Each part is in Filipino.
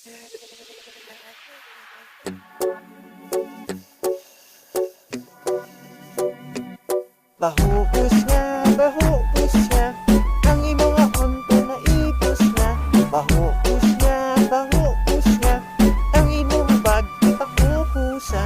Bahupos nga, ang imong akonto na ipos nga. Bahupos nga, ang imong bag ipakupusa.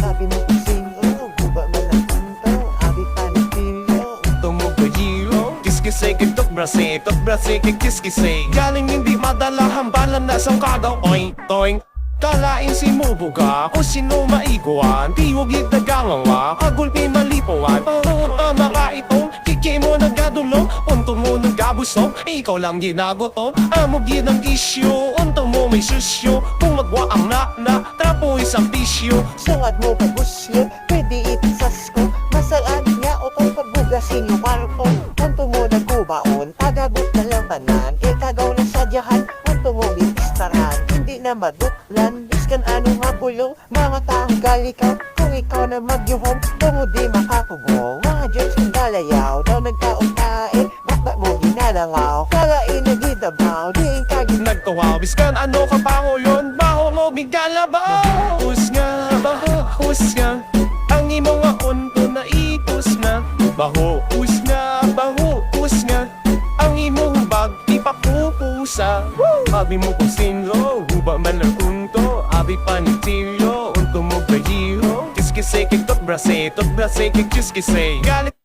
Sabi mo kasing, guba man ang kanto, abi panitilyo. Tumugayiro, kiskisay kay brase kay kiskisay. Galing hindi madala hambalan na sang kadaw oing toing. Kalain si Mubuga o sino maiguan. Tiwag itagangawa, agul kay malipuan. Mga itong kiki mo nagadulong, unto mo nagabusong. Ikaw lang ginagutom, amog yun ang isyo. Unto mo may susyo, kung magwa ang na trapo isang bisyo. Sungad mo pagusyo, pwede itisas ko. Masalaan nga o kung pabugasin yung warpo. Kanto mo nagkubaon, tagagot na lang tanan. Ikagaw na sadyahan, kanto mo bitistaran. Hindi na maduklan, biskan ano nga bulong. Mga taong galikaw, kung ikaw na magyuhong, tungo di makakubong. Mga Diyos yung dalayaw, daw nagkauntain. Bakit mo ginalangaw, kalain na gidabaw. Di ang kagin Nagkawawis kan ano ka pa yun, baho mo bigalabaw. Bahus nga, ang imong akonto na ipos na. Bahus nga, ang imong bag ipapupusa. Abi mo kung sino, guba man ang unto. Abi panitilyo, unto mo gayiro. Kiskisay kay brase kay kiskisay. Galit